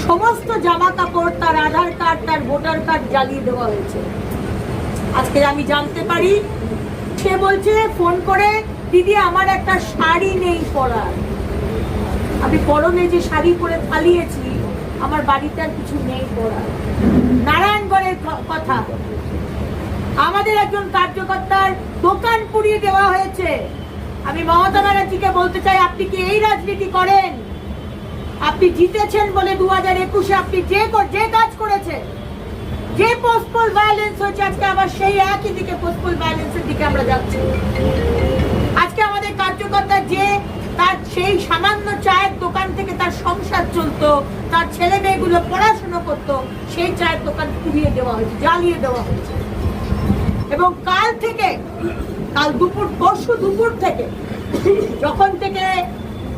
সমস্ত জামা কাপড়, তার আধার কার্ড, তার ভোটার কার্ড জ্বালিয়ে দেওয়া হয়েছে। আজকে আমি জানতে পারি, সে বলছে ফোন করে, দিদি আমার একটা শাড়ি নেই পরার। আমি পরনে যে শাড়ি পরে পালিয়েছি, আমার বাড়িতে আর কিছু নেই পরার। নারায়ণগড়ের কথা, আমাদের একজন কার্যকর্তার দোকান পুড়িয়ে দেওয়া হয়েছে। আমি মমতা ব্যানার্জিকে বলতে চাই, আপনি কি এই রাজনীতি করেন? আপনি জিতেছেন বলে 2021-এ আপনি যে কাজ করেছেন, যে পোস্টপোল ভায়োলেন্স হয়েছে, আজকে আবার সেই একই দিকে পোস্টপোল ভায়োলেন্সের দিকে আমরা যাচ্ছি। আজকে আমাদের কার্যকর্তা যে তার সেই সামান্য চায়ের দোকান থেকে তার সংসার চলতো, তার ছেলে মেয়েগুলো পড়াশোনা করতো, সেই চায়ের দোকান পুড়িয়ে দেওয়া হয়েছে, জ্বালিয়ে দেওয়া হয়েছে। এবং পরশু দুপুর থেকে যখন থেকে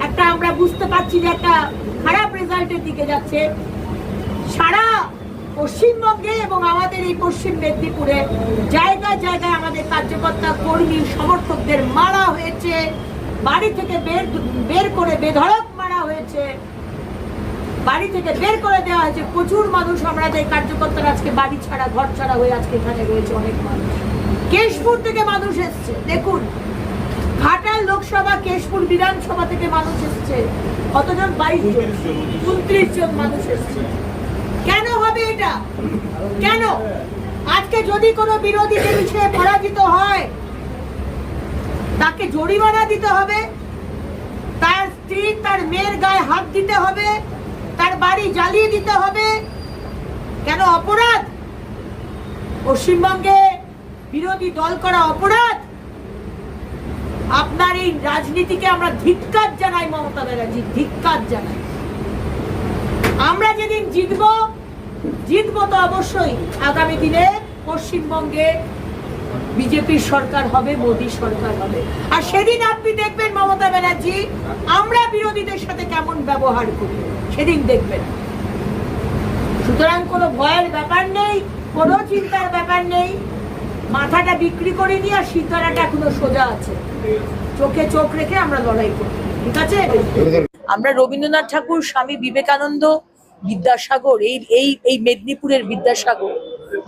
একটা আমরা বুঝতে পারছি যে একটা খারাপ রেজাল্টের দিকে যাচ্ছে, সারা পশ্চিমবঙ্গে এবং আমাদের এই পশ্চিম মেদিনীপুরে জায়গায় জায়গায় আমাদের কার্যকর্তা, কর্মী, সমর্থকদের মারা হয়েছে, বাড়ি থেকে বের করে বেধড়ক মারা হয়েছে, বাড়ি থেকে বের করে দেওয়া হয়েছে। প্রচুর মানুষ, আমাদের কার্যকর্তারা আজকে বাড়ি ছাড়া, ঘর ছাড়া হয়ে আজকে এখানে রয়েছে। অনেক মানুষ কেশপুর থেকে মানুষ এসছে, দেখুন ঘাটাল লোকসভা, কেশপুর বিধানসভা থেকে মানুষ এসছে। কতজন? 22 জন, 29 জন মানুষ এসছে। কেন হবে এটা? কেন? আজকে যদি কোনো বিরোধী জিনিসে পরাজিত হয়, তাকে জরিমানা দিতে হবে, তার স্ত্রী, তার মেয়ের গায়ে হাত দিতে হবে, তার বাড়ি জ্বালিয়ে দিতে হবে। কেন অপরাধ? পশ্চিমবঙ্গে বিরোধী দল করা অপরাধ? আপনার এই রাজনীতিকে আমরা ধিক্কার জানাই, মমতা ব্যানার্জি, ধিক্কার জানাই। আমরা যেদিন জিতবো তো অবশ্যই আগামী দিনে পশ্চিমবঙ্গে বিজেপির সরকার হবে, মোদী সরকার হবে। আর সেদিন আপনি দেখবেন মমতা ব্যানার্জি, আমরা বিরোধীদের সাথে কেমন ব্যবহার করি, সেদিন দেখবেন। সুতরাং কোনো ভয়ের ব্যাপার নেই, কোনো চিন্তার ব্যাপার নেই। মাথাটা বিক্রি করিনি, আর সিতারাটা এখনো সোজা আছে। চোখে চোখ রেখে আমরা লড়াই করি, ঠিক আছে? আমরা রবীন্দ্রনাথ ঠাকুর, স্বামী বিবেকানন্দ, বিদ্যাসাগর, এই মেদিনীপুরের বিদ্যাসাগর,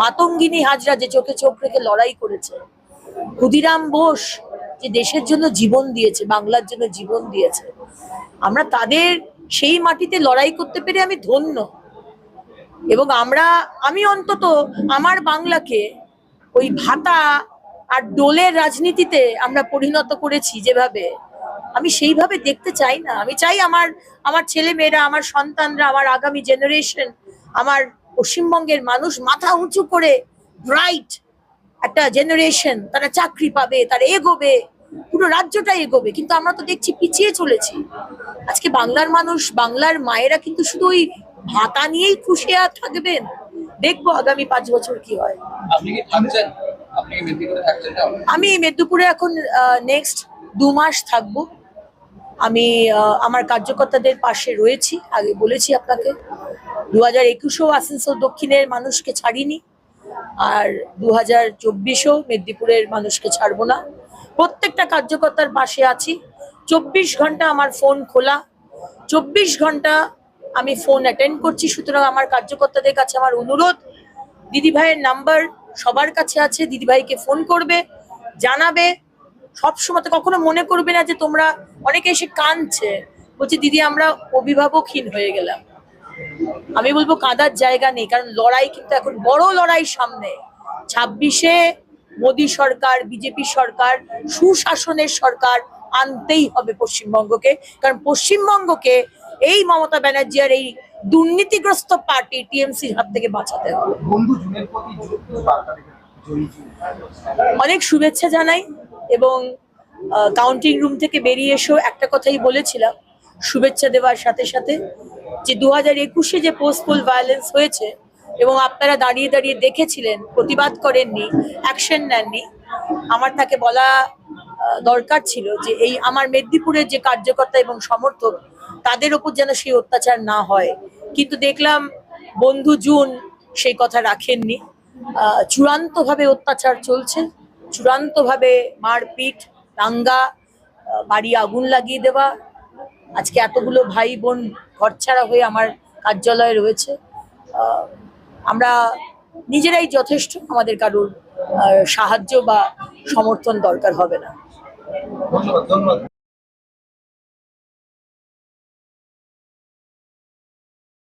মাতঙ্গিনী হাজরা যে চোখে চোখ রেখে লড়াই করেছে, ক্ষুদিরাম বোস যে দেশের জন্য জীবন দিয়েছে, বাংলার জন্য জীবন দিয়েছে, আমরা তাদের সেই মাটিতে লড়াই করতে পেরে আমি ধন্য। এবং আমি অন্তত আমার বাংলাকে ওই ভাতা আর ডোলের রাজনীতিতে আমরা পরিণত করেছি যেভাবে, আমি সেইভাবে দেখতে চাই না। আমি চাই আমার ছেলে মেয়েরা, আমার সন্তানরা, আমার আগামী জেনারেশন, আমার পশ্চিমবঙ্গের মানুষ মাথা উঁচু করে ব্রাইট একটা জেনারেশন, তারা চাকরি পাবে, তারা এগোবে, পুরো রাজ্যটা এগোবে। কিন্তু আমরা তো দেখছি পিছিয়ে চলেছি। আজকে বাংলার মানুষ, বাংলার মায়েরা কিন্তু শুধু ওই ভাতা নিয়েই খুশি থাকবেন। দেখবো আগামী 5 বছর কি হয়। আমি মেদিনীপুরে এখন নেক্সট 2 মাস থাকবো। আমি আমার কার্যকর্তাদের পাশে রয়েছি, আগে বলেছি আপনাকে। 2021-এও আসানসোল দক্ষিণের মানুষকে ছাড়িনি, আর 2024-এও মেদিনীপুরের মানুষকে ছাড়বো না। প্রত্যেকটা কার্যকর্তার পাশে আছি। 24 ঘন্টা আমার ফোন খোলা, 24 ঘন্টা আমি ফোন অ্যাটেন্ড করছি। সুতরাং আমার কার্যকর্তাদের কাছে আমার অনুরোধ, দিদি ভাইয়ের নাম্বার সবার কাছে আছে, দিদি ভাইকে ফোন করবে, জানাবে। সবসময় তো কখনো মনে করবে না যে তোমরা, অনেকে এসে কাঁদছে, বলছে দিদি আমরা অভিভাবকহীন হয়ে গেলাম। আমি বলবো কাঁদার জায়গা নেই, কারণ লড়াই কিন্তু এখন বড় লড়াই সামনে। 26-এ মোদী সরকার, বিজেপি সরকার, সুশাসনের সরকার আনতেই হবে পশ্চিমবঙ্গকে। কারণ পশ্চিমবঙ্গকে এই মমতা ব্যানার্জি আর এই দুর্নীতিগ্রস্ত পার্টি টিএমসির হাত থেকে বাঁচাতে হবে। অনেক শুভেচ্ছা জানাই, এবং কাউন্টিং রুম থেকে বেরিয়ে এসেও একটা কথাই বলেছিলাম শুভেচ্ছা দেওয়ার সাথে সাথে, যে 2021-এ যে পোস্টপোল ভায়োলেন্স হয়েছে এবং আপনারা দাঁড়িয়ে দাঁড়িয়ে দেখেছিলেন, প্রতিবাদ করেননি, অ্যাকশন নেননি, আমার তাকে বলা দরকার ছিল যে এই আমার মেদিনীপুরের যে কার্যকর্তা এবং সমর্থক, তাদের ওপর যেন সেই অত্যাচার না হয়। কিন্তু দেখলাম বন্ধু জুন সেই কথা রাখেননি। চূড়ান্তভাবে অত্যাচার চলছে, চূড়ান্তভাবে মারপিট, দাঙ্গা, বাড়ি আগুন লাগিয়ে দেওয়া। আজকে এতগুলো ভাই বোন ঘরছাড়া হয়ে আমার কার্যালয় রয়েছে। আমরা নিজেরাই যথেষ্ট, আমাদের কারোর সাহায্য বা সমর্থন দরকার হবে না। ধন্যবাদ।